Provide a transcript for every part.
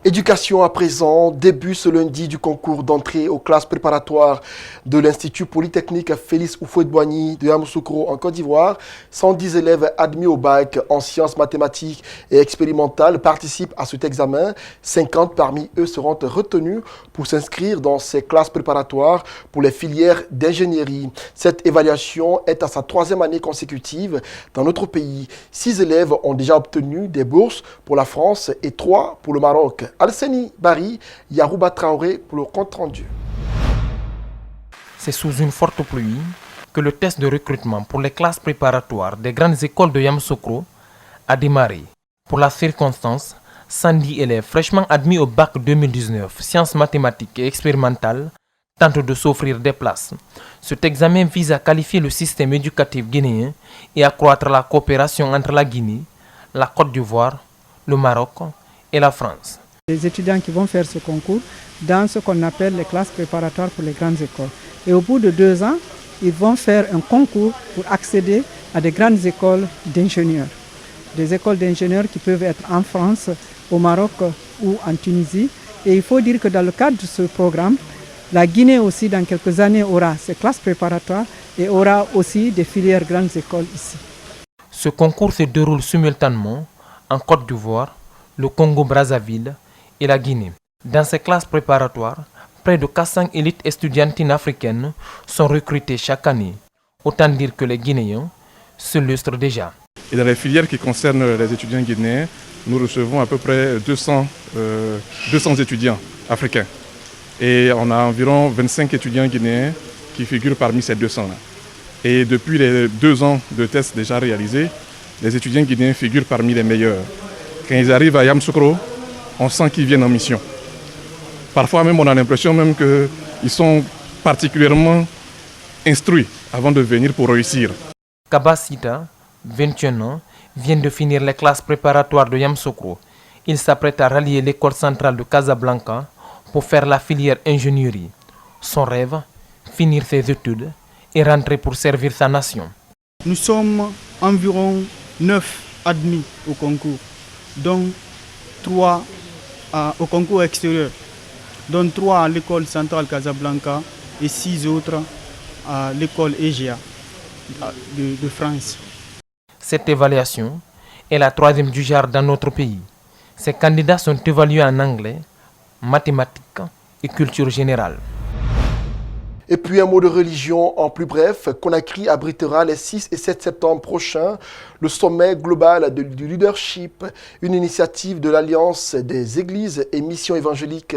Éducation à présent, début ce lundi du concours d'entrée aux classes préparatoires de l'Institut Polytechnique Félix Houphouët-Boigny de Yamoussoukro en Côte d'Ivoire. 110 élèves admis au bac en sciences mathématiques et expérimentales participent à cet examen. 50 parmi eux seront retenus pour s'inscrire dans ces classes préparatoires pour les filières d'ingénierie. Cette évaluation est à sa 3e année consécutive dans notre pays. 6 élèves ont déjà obtenu des bourses pour la France et 3 pour le Maroc. Alseni Bari, Yarouba Traoré pour le compte rendu. C'est sous une forte pluie que le test de recrutement pour les classes préparatoires des grandes écoles de Yamoussoukro a démarré. Pour la circonstance, 110 élèves fraîchement admis au bac 2019, sciences mathématiques et expérimentales, tentent de s'offrir des places. Cet examen vise à qualifier le système éducatif guinéen et accroître la coopération entre la Guinée, la Côte d'Ivoire, le Maroc et la France. Les étudiants qui vont faire ce concours dans ce qu'on appelle les classes préparatoires pour les grandes écoles. Et au bout de 2 ans, ils vont faire un concours pour accéder à des grandes écoles d'ingénieurs. Des écoles d'ingénieurs qui peuvent être en France, au Maroc ou en Tunisie. Et il faut dire que dans le cadre de ce programme, la Guinée aussi dans quelques années aura ses classes préparatoires et aura aussi des filières grandes écoles ici. Ce concours se déroule simultanément en Côte d'Ivoire, le Congo-Brazzaville et la Guinée. Dans ces classes préparatoires, près de 400 élites estudiantines africaines sont recrutées chaque année. Autant dire que les Guinéens se lustrent déjà. Et dans les filières qui concernent les étudiants guinéens, nous recevons à peu près 200 étudiants africains. Et on a environ 25 étudiants guinéens qui figurent parmi ces 200-là. Et depuis les 2 ans de tests déjà réalisés, les étudiants guinéens figurent parmi les meilleurs. Quand ils arrivent à Yamoussoukro, on sent qu'ils viennent en mission. Parfois même, on a l'impression même qu'ils sont particulièrement instruits avant de venir pour réussir. Kabasita, 21 ans, vient de finir les classes préparatoires de Yamoussoukro. Il s'apprête à rallier l'école centrale de Casablanca pour faire la filière ingénierie. Son rêve, finir ses études et rentrer pour servir sa nation. Nous sommes environ 9 admis au concours, dont 3 au concours extérieur, dont 3 à l'école centrale Casablanca et 6 autres à l'école EGA de France. Cette évaluation est la 3e du genre dans notre pays. Ces candidats sont évalués en anglais, mathématiques et culture générale. Et puis un mot de religion en plus bref. Conakry abritera les 6 et 7 septembre prochains le sommet global du leadership, une initiative de l'Alliance des églises et missions évangéliques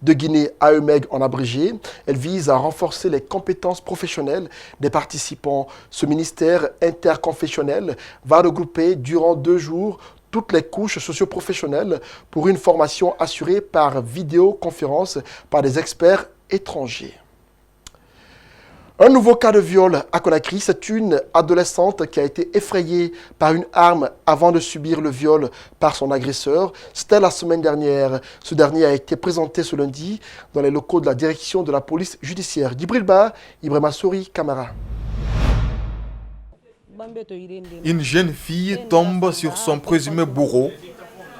de Guinée, AEMEG en abrégé. Elle vise à renforcer les compétences professionnelles des participants. Ce ministère interconfessionnel va regrouper durant 2 jours toutes les couches socio-professionnelles pour une formation assurée par vidéoconférence par des experts étrangers. Un nouveau cas de viol à Conakry, c'est une adolescente qui a été effrayée par une arme avant de subir le viol par son agresseur. C'était la semaine dernière. Ce dernier a été présenté ce lundi dans les locaux de la direction de la police judiciaire. Djibril Ba, Ibrahima Souri, Camara. Une jeune fille tombe sur son présumé bourreau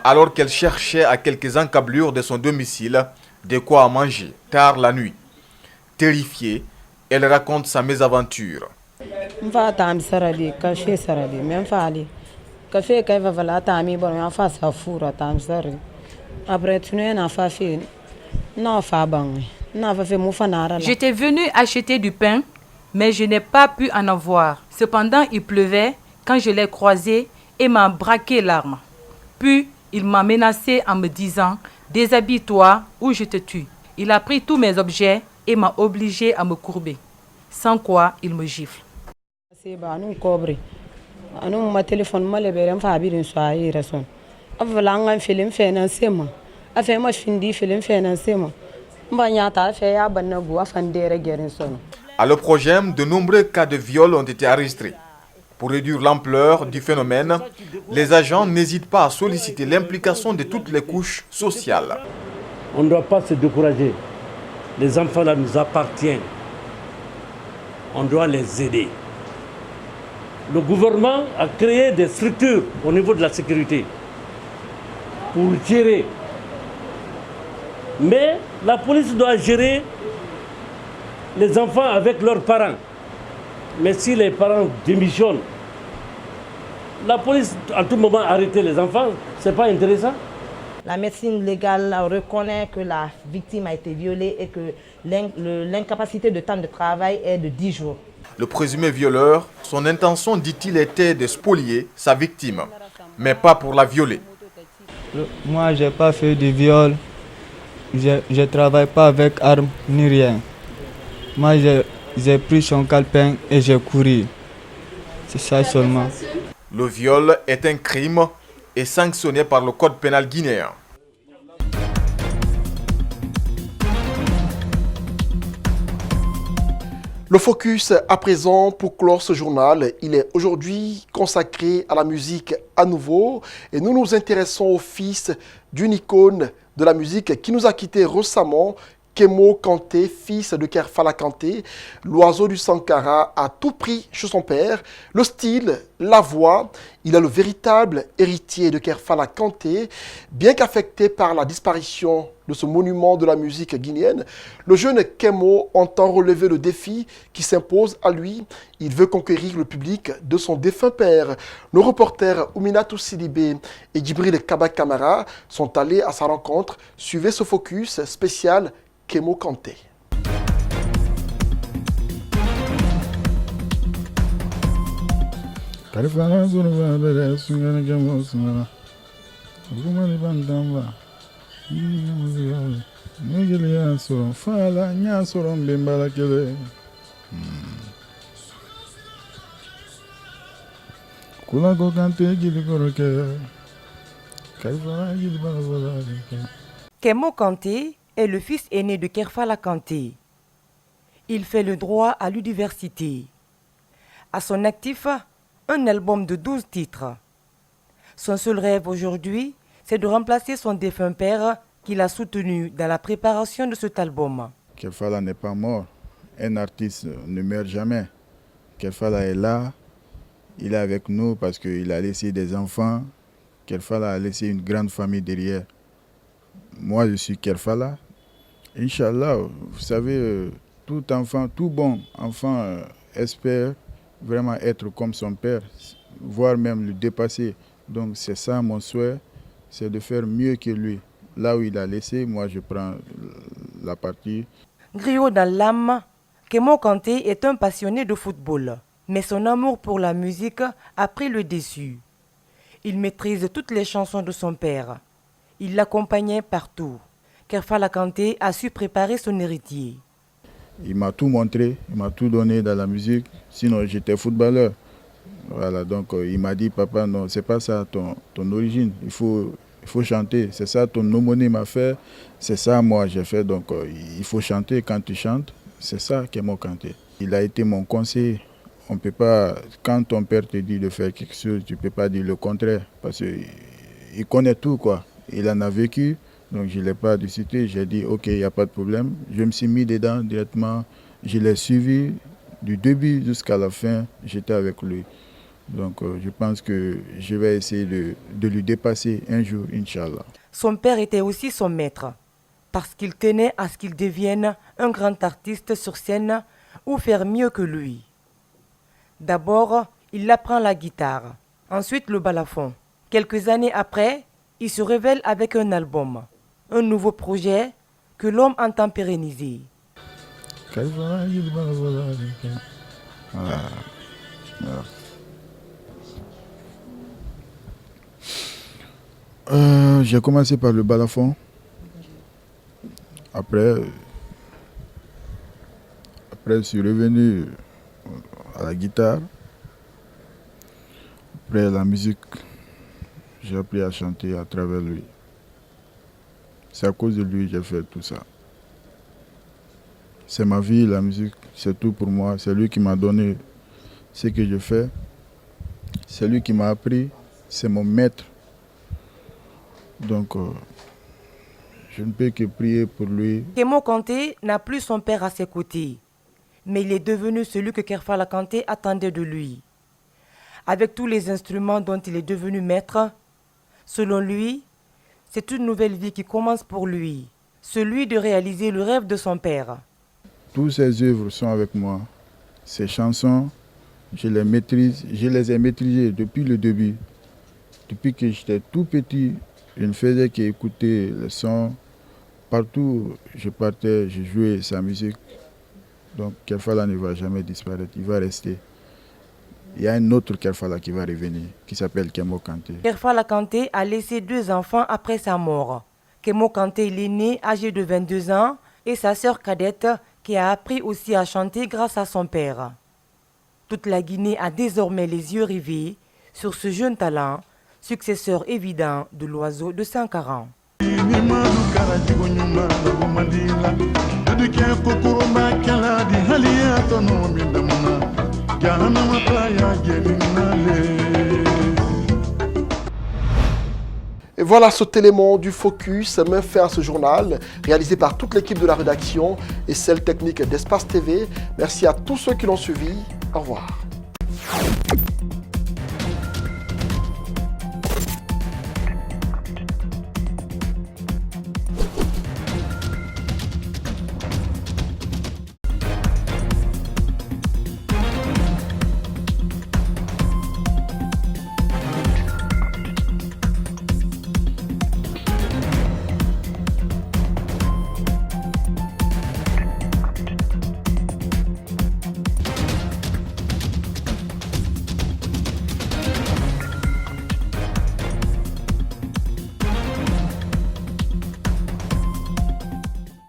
alors qu'elle cherchait à quelques encablures de son domicile de quoi manger tard la nuit. Terrifiée, elle raconte sa mésaventure. J'étais venue acheter du pain, mais je n'ai pas pu en avoir. Cependant, il pleuvait quand je l'ai croisé et m'a braqué l'arme. Puis, il m'a menacé en me disant « Déshabille-toi ou je te tue ». Il a pris tous mes objets et m'a obligé à me courber, sans quoi il me gifle. À le projet, de nombreux cas de viol ont été enregistrés. Pour réduire l'ampleur du phénomène, les agents n'hésitent pas à solliciter l'implication de toutes les couches sociales. On ne doit pas se décourager. Les enfants là nous appartiennent. On doit les aider. Le gouvernement a créé des structures au niveau de la sécurité pour gérer Mais la police doit gérer les enfants avec leurs parents. Mais si les parents démissionnent, la police, à tout moment, arrêter les enfants, c'est pas intéressant. La médecine légale reconnaît que la victime a été violée et que l'incapacité de temps de travail est de 10 jours. Le présumé violeur, son intention, dit-il, était de spolier sa victime, mais pas pour la violer. Moi, je n'ai pas fait de viol. Je ne travaille pas avec armes ni rien. Moi, j'ai pris son calepin et j'ai couru. C'est ça seulement. Le viol est un crime et sanctionné par le code pénal guinéen. Le focus à présent pour clore ce journal, il est aujourd'hui consacré à la musique à nouveau et nous nous intéressons au fils d'une icône de la musique qui nous a quittés récemment, Kémo Kanté, fils de Kerfala Kanté, l'oiseau du Sankara, a tout pris chez son père. Le style, la voix, il est le véritable héritier de Kerfala Kanté. Bien qu'affecté par la disparition de ce monument de la musique guinéenne, le jeune Kémo entend relever le défi qui s'impose à lui. Il veut conquérir le public de son défunt père. Nos reporters Ouminatou Sidibé et Djibril Kaba Kamara sont allés à sa rencontre. Suivez ce focus spécial Kémo Kanté. Kémo Kanté est le fils aîné de Kerfala Kanté. Il fait le droit à l'université. À son actif, un album de 12 titres. Son seul rêve aujourd'hui, c'est de remplacer son défunt père qu'il a soutenu dans la préparation de cet album. Kerfala n'est pas mort. Un artiste ne meurt jamais. Kerfala est là. Il est avec nous parce qu'il a laissé des enfants. Kerfala a laissé une grande famille derrière. Moi, je suis Kerfala. Inch'Allah, vous savez, tout enfant, tout bon enfant espère vraiment être comme son père, voire même le dépasser. Donc c'est ça mon souhait, c'est de faire mieux que lui. Là où il a laissé, moi je prends la partie. Griot dans l'âme, Kémo Kanté est un passionné de football. Mais son amour pour la musique a pris le dessus. Il maîtrise toutes les chansons de son père. Il l'accompagnait partout. Kerfala Kanté a su préparer son héritier. Il m'a tout montré, il m'a tout donné dans la musique. Sinon, j'étais footballeur. Voilà, donc il m'a dit, papa, non, c'est pas ça ton origine. Il faut chanter. C'est ça ton homonyme m'a fait. C'est ça, moi, j'ai fait. Donc il faut chanter quand tu chantes. C'est ça Kémo Kanté. Il a été mon conseiller. On peut pas, quand ton père te dit de faire quelque chose, tu ne peux pas dire le contraire. Parce qu'il connaît tout, quoi. Il en a vécu, donc je ne l'ai pas discuté. J'ai dit, ok, il n'y a pas de problème. Je me suis mis dedans directement. Je l'ai suivi du début jusqu'à la fin. J'étais avec lui. Donc je pense que je vais essayer de lui dépasser un jour, Inch'Allah. Son père était aussi son maître, parce qu'il tenait à ce qu'il devienne un grand artiste sur scène ou faire mieux que lui. D'abord, il apprend la guitare, ensuite le balafon. Quelques années après, il se révèle avec un album, un nouveau projet que l'homme entend pérenniser. J'ai commencé par le balafon. Après, je suis revenu à la guitare. Après la musique, j'ai appris à chanter à travers lui. C'est à cause de lui que j'ai fait tout ça. C'est ma vie, la musique, c'est tout pour moi. C'est lui qui m'a donné ce que je fais. C'est lui qui m'a appris. C'est mon maître. Donc, je ne peux que prier pour lui. Kémo Kanté n'a plus son père à ses côtés, mais il est devenu celui que Kerfala Kanté attendait de lui. Avec tous les instruments dont il est devenu maître, selon lui, c'est une nouvelle vie qui commence pour lui. celui de réaliser le rêve de son père. Toutes ces œuvres sont avec moi. Ces chansons, je les maîtrise, je les ai maîtrisées depuis le début. Depuis que j'étais tout petit, je ne faisais qu'écouter les sons. Partout je partais, je jouais sa musique. Donc Kerfala ne va jamais disparaître, il va rester. Il y a un autre Kerfala qui va revenir, qui s'appelle Kemo Kanté. Kerfala Kanté a laissé 2 enfants après sa mort. Kemo Kanté, l'aîné, âgé de 22 ans, et sa sœur cadette, qui a appris aussi à chanter grâce à son père. Toute la Guinée a désormais les yeux rivés sur ce jeune talent, successeur évident de l'oiseau de Sankara. Et voilà, ce élément du Focus met fin à ce journal, réalisé par toute l'équipe de la rédaction et celle technique d'Espace TV. Merci à tous ceux qui l'ont suivi. Au revoir.